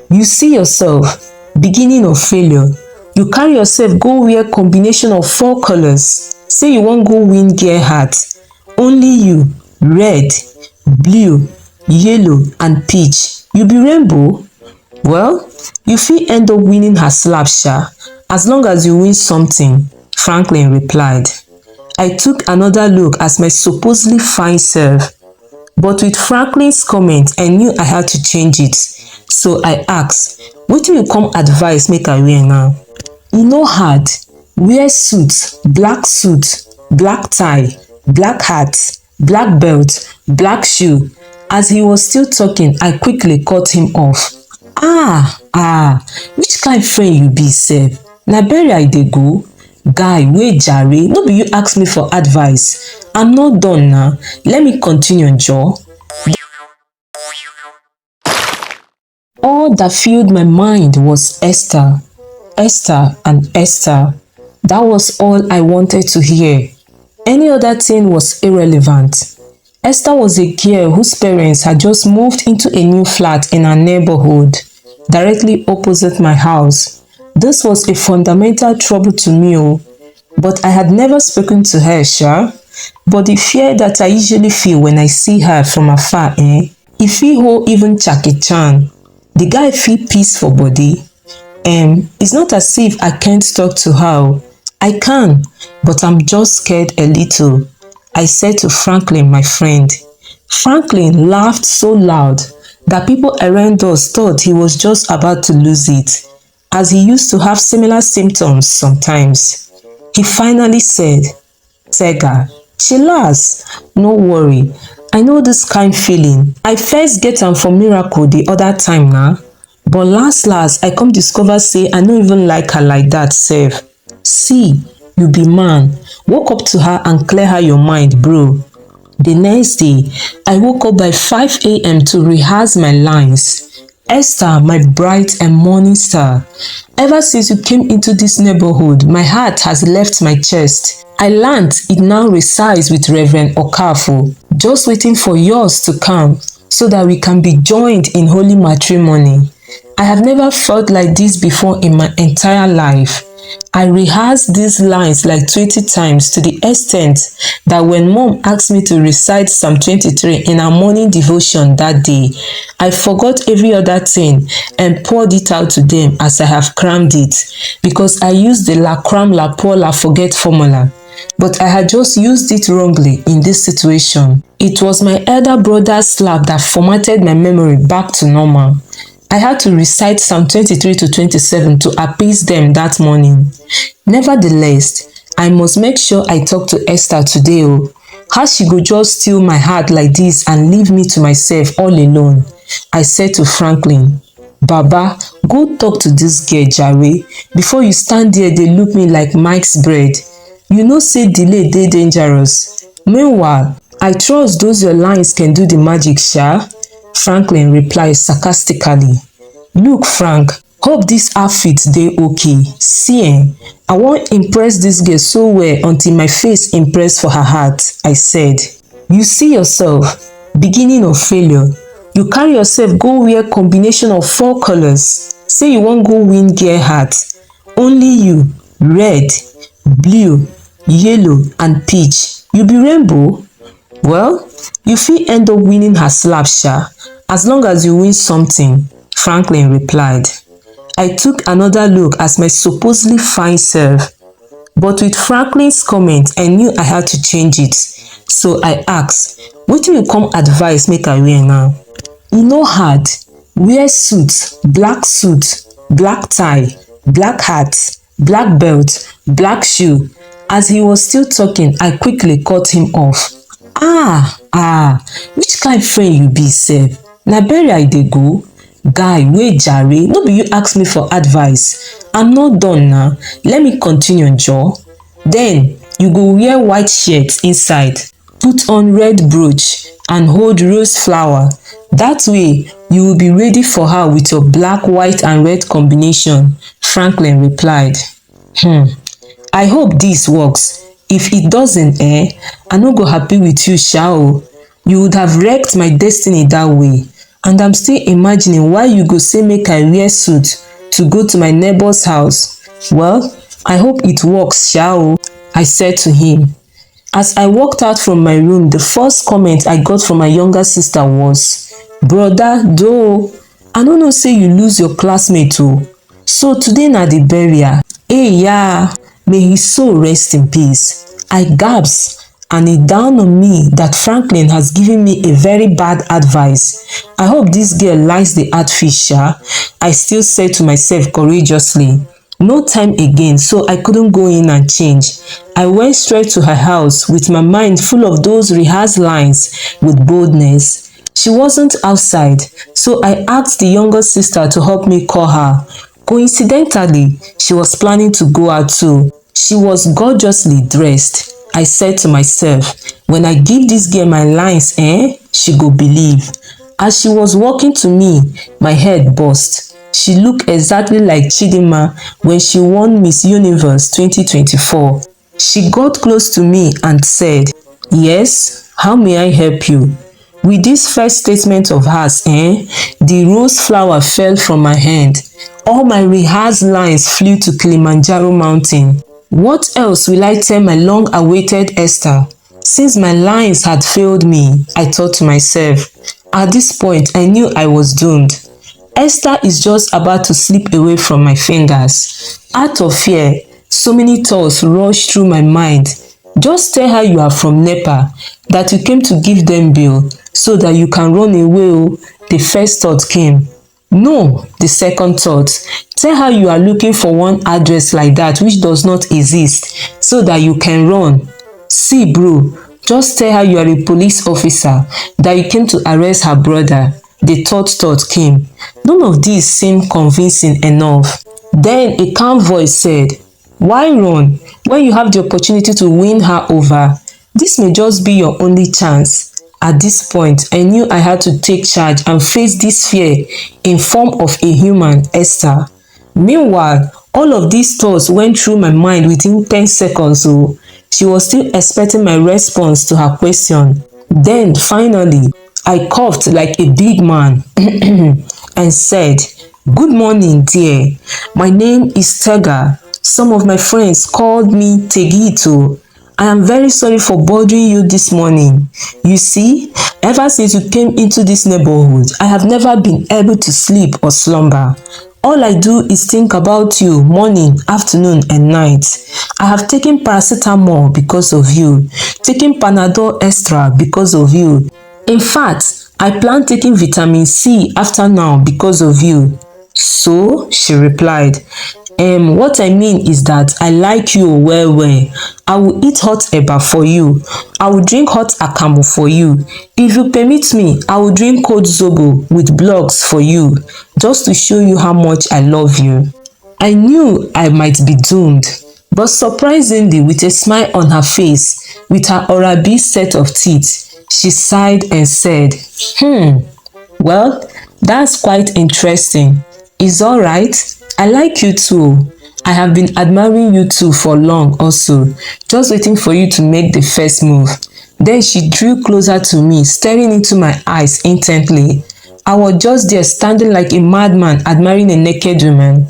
You see yourself, beginning of failure. You carry yourself go wear combination of 4 colors. Say you wan go win girl heart. Only you, red, blue, yellow and peach. You be rainbow? Well, you fit end up winning her slap sha, as long as you win something, Franklin replied. I took another look at my supposedly fine self, but with Franklin's comment, I knew I had to change it. So I asked, wetin you come advise make I wear now? E no hard. Wear suit, black tie, black hat, black belt, black shoe. As he was still talking, I quickly cut him off. Which kind friend you be sef? Na bury I dey go? Guy, wait jare, no be you ask me for advice. I'm not done now. Let me continue, Joe. All that filled my mind was Esther, Esther and Esther. That was all I wanted to hear. Any other thing was irrelevant. Esther was a girl whose parents had just moved into a new flat in our neighborhood, directly opposite my house. This was a fundamental trouble to me, but I had never spoken to her, sha. But the fear that I usually feel when I see her from afar, e fit hold even Jackie Chan. The guy feel peace for body. It's not as if I can't talk to her. I can, but I'm just scared a little, I said to Franklin, my friend. Franklin laughed so loud that people around us thought he was just about to lose it, as he used to have similar symptoms sometimes. He finally said, Tega, chillax, no worry. I know this kind feeling. I first get am for miracle the other time now, but last I come discover say I no even like her like that sef. See, you be man. Walk up to her and clear her your mind, bro. The next day, I woke up by 5 a.m. to rehearse my lines. Esther, my bright and morning star. Ever since you came into this neighborhood, my heart has left my chest. I learned it now resides with Reverend Okafor, just waiting for yours to come so that we can be joined in holy matrimony. I have never felt like this before in my entire life. I rehearsed these lines like 20 times to the extent that when mom asked me to recite Psalm 23 in our morning devotion that day, I forgot every other thing and poured it out to them as I have crammed it, because I used the la cram la pour la forget formula. But I had just used it wrongly in this situation. It was my elder brother's slap that formatted my memory back to normal. I had to recite Psalm 23 to 27 to appease them that morning. Nevertheless, I must make sure I talk to Esther today. How she go just steal my heart like this and leave me to myself all alone? I said to Franklin, Baba, go talk to this girl jare, before you stand there dey look me like Mike's bread. You know say delay dey dangerous. Meanwhile, I trust those your lines can do the magic, sha. Franklin replied sarcastically. Look, Frank, hope this outfit dey okay. See, I wan impress this girl so well until my face impress for her heart, I said. You see yourself, beginning of failure. You carry yourself go wear combination of 4 colors. Say you wan go win girl heart. Only you, red, blue, yellow and peach. You be rainbow? Well, you fit end up winning her slap sha, as long as you win something, Franklin replied. I took another look at my supposedly fine self, but with Franklin's comment, I knew I had to change it. So I asked, wetin you come advise make I wear now? E no hard. Wear suit, black tie, black hat, black belt, black shoe. As he was still talking, I quickly cut him off. Which kind friend you be sef? Na bury I dey go? Guy, wait jare, no be you ask me for advice. I'm not done now. Let me continue, Joe. Then you go wear white shirt inside, put on red brooch and hold rose flower. That way, you will be ready for her with your black, white and red combination, Franklin replied. I hope this works. If it doesn't, I no go happy with you, sha. You would have wrecked my destiny that way. And I'm still imagining why you go say make I wear suit to go to my neighbor's house. Well, I hope it works, sha o, I said to him. As I walked out from my room, the first comment I got from my younger sister was, "Brother, though, I no know say you lose your classmate o. So today na the burial." Hey yeah, may his soul rest in peace. I gasped, and it dawned on me that Franklin has given me a very bad advice. I hope this girl likes the catfish, sha, I still said to myself courageously. No time again, so I couldn't go in and change. I went straight to her house with my mind full of those rehearsed lines with boldness. She wasn't outside, so I asked the younger sister to help me call her. Coincidentally, she was planning to go out too. She was gorgeously dressed. I said to myself, when I give this girl my lines, she go believe. As she was walking to me, my head burst. She looked exactly like Chidinma when she won Miss Universe 2024. She got close to me and said, "Yes, how may I help you?" With this first statement of hers, the rose flower fell from my hand. All my rehearsed lines flew to Kilimanjaro mountain. What else will I tell my long-awaited Esther? Since my lines had failed me, I thought to myself. At this point, I knew I was doomed. Esther is just about to slip away from my fingers. Out of fear, so many thoughts rushed through my mind. Just tell her you are from NEPA, that you came to give them bill, so that you can run away. Oh, the first thought came. No, the second thought. Tell her you are looking for one address like that which does not exist, so that you can run. See, bro, just tell her you are a police officer, that you came to arrest her brother. The third thought came. None of these seemed convincing enough. Then a calm voice said, "Why run when you have the opportunity to win her over? This may just be your only chance." At this point, I knew I had to take charge and face this fear in form of a human, Esther. Meanwhile, all of these thoughts went through my mind within 10 seconds. So she was still expecting my response to her question. Then finally, I coughed like a big man and said, "Good morning, dear. My name is Tega. Some of my friends called me Tegito. I am very sorry for bothering you this morning. You see, ever since you came into this neighborhood, I have never been able to sleep or slumber. All I do is think about you morning, afternoon, and night. I have taken paracetamol because of you, taken Panadol extra because of you. In fact, I plan taking vitamin C after now because of you." "So?" she replied. What I mean is that I like you well well. I will eat hot eba for you. I will drink hot akamu for you. If you permit me, I will drink cold zobo with blocks for you, just to show you how much I love you." I knew I might be doomed, but surprisingly, with a smile on her face, with her Orabi set of teeth, she sighed and said, "Well, that's quite interesting. It's all right. I like you too. I have been admiring you too for long also, just waiting for you to make the first move." Then she drew closer to me, staring into my eyes intently. I was just there standing like a madman admiring a naked woman.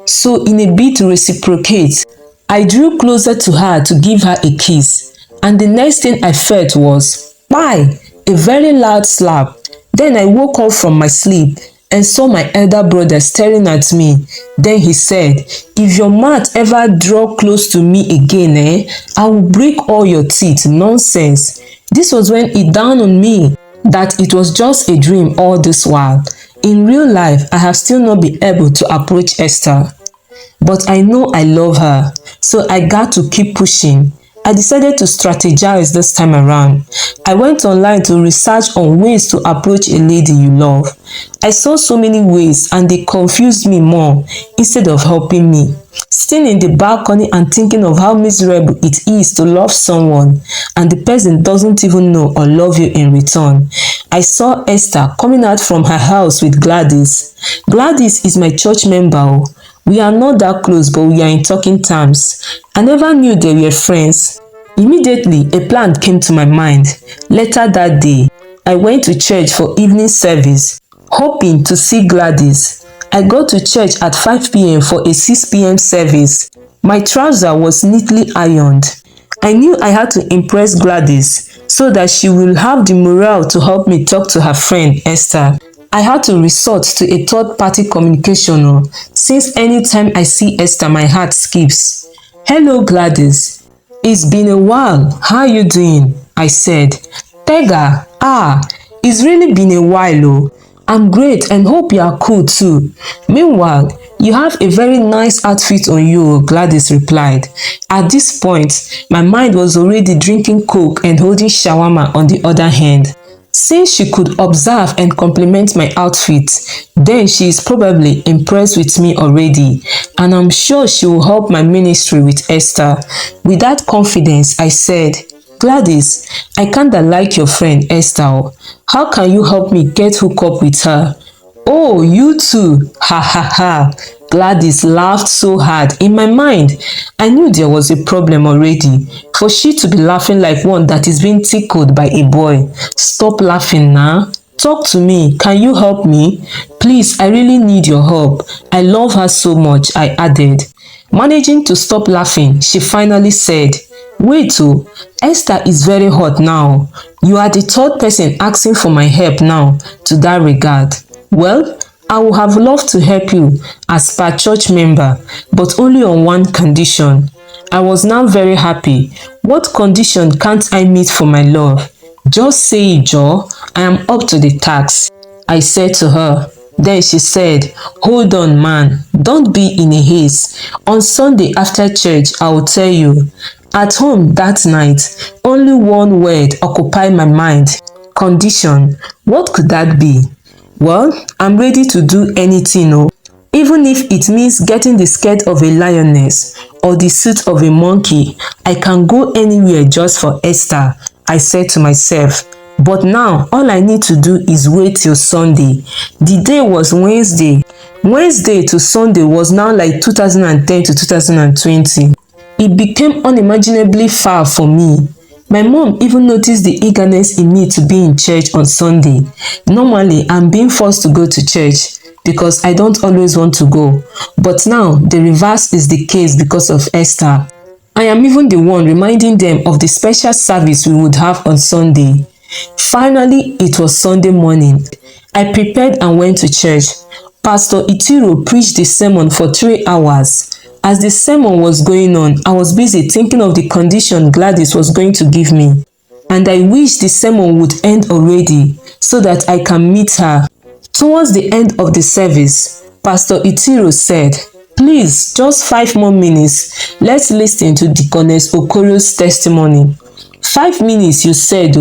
So in a bid to reciprocate, I drew closer to her to give her a kiss, and the next thing I felt was, "Bye!" a very loud slap. Then I woke up from my sleep and saw my elder brother staring at me. Then he said, "If your mouth ever draw close to me again, I will break all your teeth." Nonsense. This was when it dawned on me that it was just a dream all this while. In real life, I have still not been able to approach Esther. But I know I love her, so I got to keep pushing. I decided to strategize this time around. I went online to research on ways to approach a lady you love. I saw so many ways and they confused me more instead of helping me. Sitting in the balcony and thinking of how miserable it is to love someone and the person doesn't even know or love you in return. I saw Esther coming out from her house with Gladys. Gladys is my church member. We are not that close, but we are in talking terms. I never knew they were friends. Immediately, a plan came to my mind. Later that day, I went to church for evening service. hoping to see Gladys. I got to church at 5 p.m. for a 6 p.m. service. My trouser was neatly ironed. I knew I had to impress Gladys so that she will have the morale to help me talk to her friend Esther. I had to resort to a third-party communication since anytime I see Esther, my heart skips. Hello, Gladys. It's been a while. How are you doing? I said. Tega, it's really been a while. I'm great and hope you are cool too. Meanwhile, you have a very nice outfit on you, Gladys replied. At this point, my mind was already drinking coke and holding shawarma on the other hand. Since she could observe and compliment my outfit, then she is probably impressed with me already, and I'm sure she will help my ministry with Esther. With that confidence, I said, Gladys, I kinda like your friend Esther. How can you help me get hooked up with her? Oh, you too. Ha ha ha. Gladys laughed so hard. In my mind, I knew there was a problem already. For she to be laughing like one that is being tickled by a boy. Stop laughing now. Talk to me. Can you help me? Please, I really need your help. I love her so much, I added. Managing to stop laughing, she finally said, Wait, Esther is very hot now. You are the third person asking for my help now to that regard. Well, I would have loved to help you as per church member, but only on one condition. I was now very happy. What condition can't I meet for my love? Just say it, Joe. I am up to the task, I said to her. Then she said, Hold on, man. Don't be in a haste. On Sunday after church, I will tell you. At home that night, only one word occupied my mind. Condition. What could that be? Well, I'm ready to do anything, even if it means getting the skirt of a lioness or the suit of a monkey. I can go anywhere just for Esther, I said to myself. But now, all I need to do is wait till Sunday. The day was Wednesday. Wednesday to Sunday was now like 2010 to 2020. It became unimaginably far for me. My mom even noticed the eagerness in me to be in church on Sunday. Normally, I'm being forced to go to church because I don't always want to go. But now, the reverse is the case because of Esther. I am even the one reminding them of the special service we would have on Sunday. Finally, it was Sunday morning. I prepared and went to church. Pastor Itiro preached the sermon for 3 hours. As the sermon was going on, I was busy thinking of the condition Gladys was going to give me. And I wished the sermon would end already so that I can meet her. Towards the end of the service, Pastor Itiro said, Please, just 5 more minutes. Let's listen to Deaconess Okoro's testimony. 5 minutes, you said,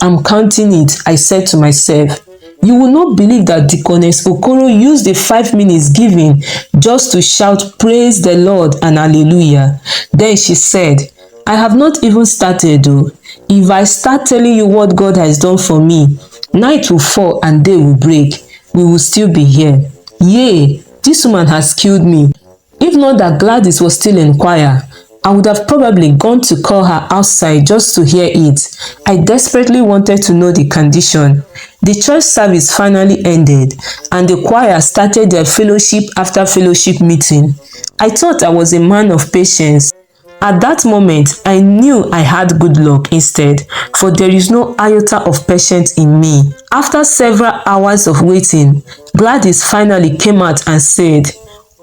I'm counting it, I said to myself. You will not believe that Deaconess Okoro used the 5 minutes given just to shout praise the Lord and hallelujah. Then she said, I have not even started. If I start telling you what God has done for me, night will fall and day will break. We will still be here. Yea, this woman has killed me. If not that Gladys was still in choir, I would have probably gone to call her outside just to hear it. I desperately wanted to know the condition. The church service finally ended and the choir started their fellowship after fellowship meeting. I thought I was a man of patience. At that moment, I knew I had good luck instead, for there is no iota of patience in me. After several hours of waiting, Gladys finally came out and said,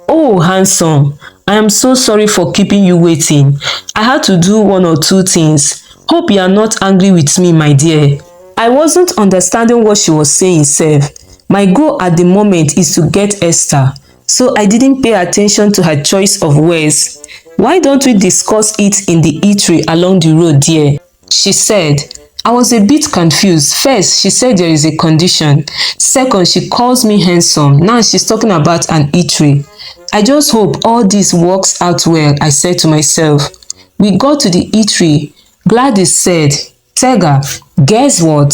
Oh, handsome, I am so sorry for keeping you waiting. I had to do 1 or 2 things. Hope you are not angry with me, my dear. I wasn't understanding what she was saying, sef. My goal at the moment is to get Esther, so I didn't pay attention to her choice of words. Why don't we discuss it in the eatery along the road, dear? She said. I was a bit confused. First, she said there is a condition. Second, she calls me handsome. Now she's talking about an eatery. I just hope all this works out well, I said to myself. We got to the eatery. Gladys said, Tega, guess what?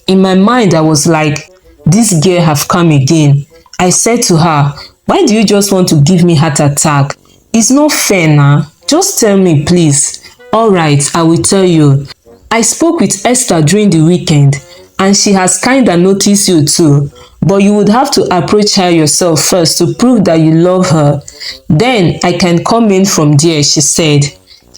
In my mind, I was like, this girl have come again. I said to her, why do you just want to give me heart attack? It's not fair now. Just tell me, please. All right, I will tell you. I spoke with Esther during the weekend. and she has kinda noticed you too. But you would have to approach her yourself first to prove that you love her. Then I can come in from there, she said.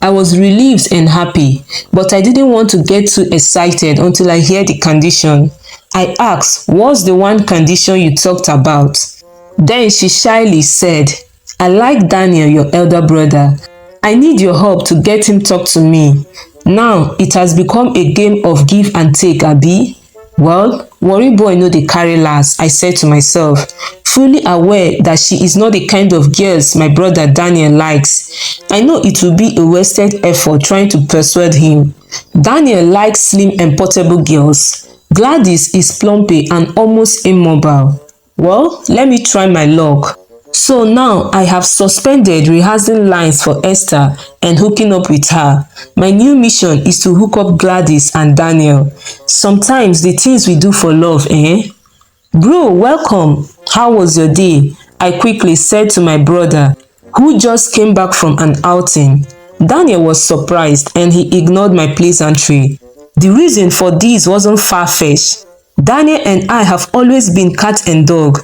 I was relieved and happy, but I didn't want to get too excited until I hear the condition. I asked, what's the one condition you talked about? Then she shyly said, I like Daniel, your elder brother. I need your help to get him talk to me. Now it has become a game of give and take, abi? Well, worry boy no dey carry last, I said to myself, fully aware that she is not the kind of girls my brother Daniel likes. I know it will be a wasted effort trying to persuade him. Daniel likes slim and portable girls. Gladys is plumpy and almost immobile. Well, let me try my luck. So now I have suspended rehearsing lines for Esther and hooking up with her. My new mission is to hook up Gladys and Daniel. Sometimes the things we do for love, eh? Bro, welcome. How was your day? I quickly said to my brother, who just came back from an outing. Daniel was surprised and he ignored my pleasantry. The reason for this wasn't far-fetched. Daniel and I have always been cat and dog.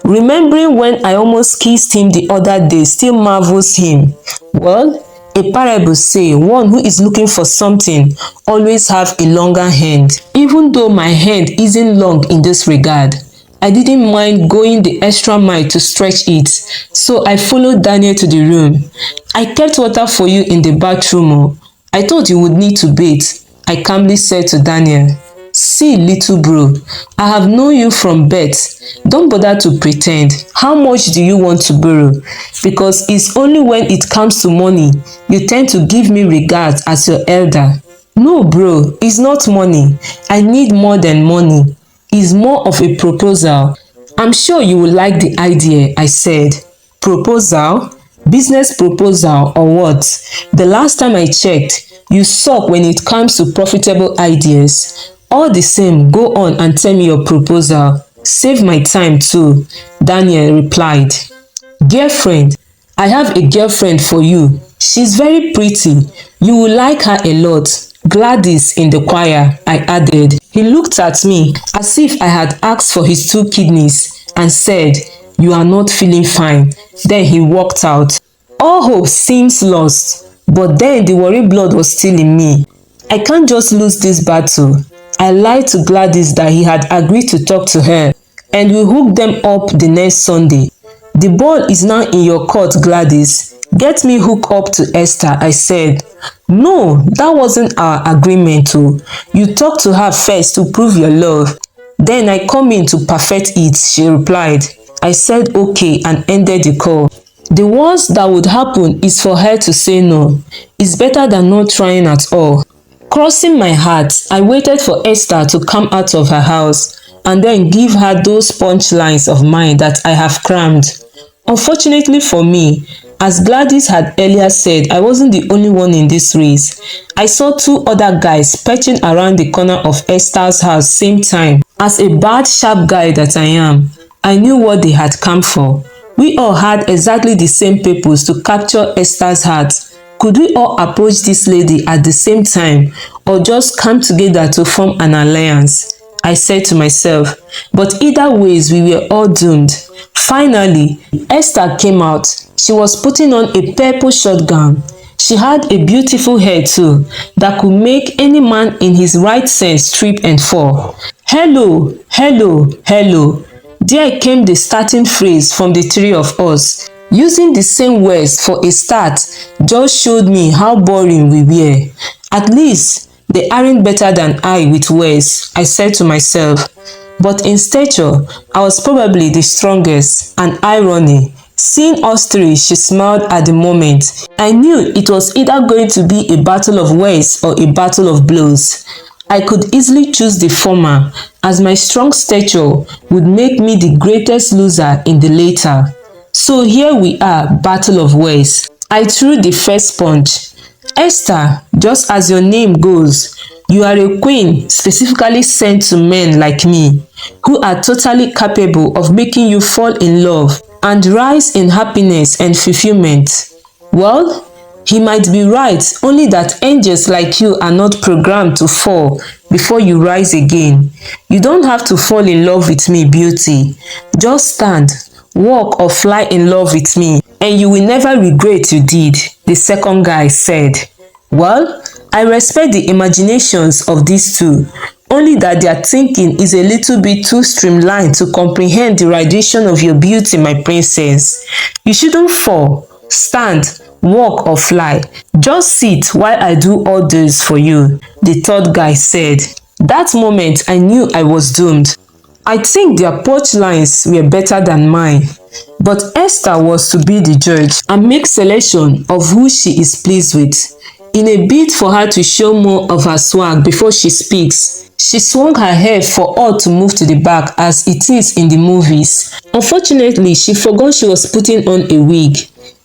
Remembering when I almost kissed him the other day still marvels him. Well, a parable say one who is looking for something always have a longer hand. Even though my hand isn't long in this regard, I didn't mind going the extra mile to stretch it, so I followed Daniel to the room. I kept water for you in the bathroom. Oh. I thought you would need to bathe, I calmly said to Daniel. See, little bro, I have known you from birth. Don't bother to pretend. How much do you want to borrow? Because it's only when it comes to money you tend to give me regards as your elder. No, bro, it's not money. I need more than money. It's more of a proposal. I'm sure you will like the idea, I said. Proposal? Business proposal or what? The last time I checked, you suck when it comes to profitable ideas. All the same, go on and tell me your proposal. Save my time too, Daniel replied. Girlfriend, I have a girlfriend for you. She's very pretty. You will like her a lot. Gladys in the choir, I added. He looked at me as if I had asked for his 2 kidneys and said, you are not feeling fine. Then he walked out. All hope seems lost, but then the worry blood was still in me. I can't just lose this battle. I lied to Gladys that he had agreed to talk to her, and we hooked them up the next Sunday. The ball is now in your court, Gladys. Get me hooked up to Esther, I said. No, that wasn't our agreement. Oh. You talk to her first to prove your love. Then I come in to perfect it, she replied. I said okay and ended the call. The worst that would happen is for her to say no. It's better than not trying at all. Crossing my heart, I waited for Esther to come out of her house and then give her those punchlines of mine that I have crammed. Unfortunately for me, as Gladys had earlier said, I wasn't the only one in this race. I saw 2 other guys perching around the corner of Esther's house same time. As a bad sharp guy that I am, I knew what they had come for. We all had exactly the same purpose to capture Esther's heart. Could we all approach this lady at the same time or just come together to form an alliance? I said to myself, but either ways we were all doomed. Finally, Esther came out. She was putting on a purple short gown. She had a beautiful hair too that could make any man in his right sense trip and fall. Hello, hello, hello. There came the starting phrase from the 3 of us. Using the same words for a start just showed me how boring we were. At least they aren't better than I with words, I said to myself. But in stature, I was probably the strongest, and irony. Seeing us 3, she smiled at the moment. I knew it was either going to be a battle of words or a battle of blows. I could easily choose the former, as my strong stature would make me the greatest loser in the later. So here we are, battle of words. I threw the first punch. Esther, just as your name goes, you are a queen specifically sent to men like me, who are totally capable of making you fall in love and rise in happiness and fulfillment. Well, he might be right, only that angels like you are not programmed to fall before you rise again. You don't have to fall in love with me, beauty. Just stand, walk or fly in love with me, and you will never regret you did, the second guy said. Well, I respect the imaginations of these two, only that their thinking is a little bit too streamlined to comprehend the radiation of your beauty, my princess. You shouldn't fall, stand, walk or fly. Just sit while I do all this for you, the third guy said. That moment I knew I was doomed. I think their punchlines were better than mine. But Esther was to be the judge and make selection of who she is pleased with. In a bid for her to show more of her swag before she speaks, she swung her head for all to move to the back as it is in the movies. Unfortunately, she forgot she was putting on a wig.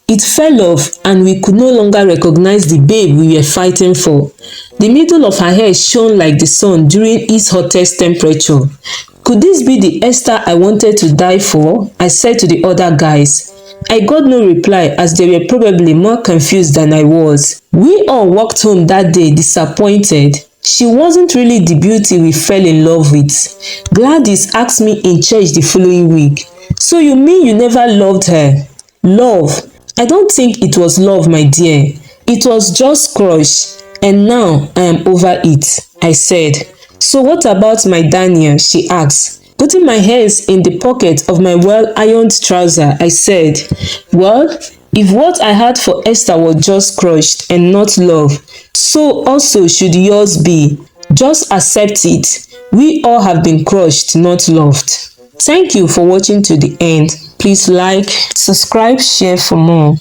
It fell off and we could no longer recognize the babe we were fighting for. The middle of her hair shone like the sun during its hottest temperature. Could this be the Esther I wanted to die for? I said to the other guys. I got no reply as they were probably more confused than I was. We all walked home that day disappointed. She wasn't really the beauty we fell in love with. Gladys asked me in church the following week. So you mean you never loved her? Love? I don't think it was love, my dear. It was just crush. And now I am over it, I said. So what about my Daniel? She asked. Putting my hands in the pocket of my well-ironed trouser, I said, well, if what I had for Esther was just crushed and not love, so also should yours be. Just accept it. We all have been crushed, not loved. Thank you for watching to the end. Please like, subscribe, share for more.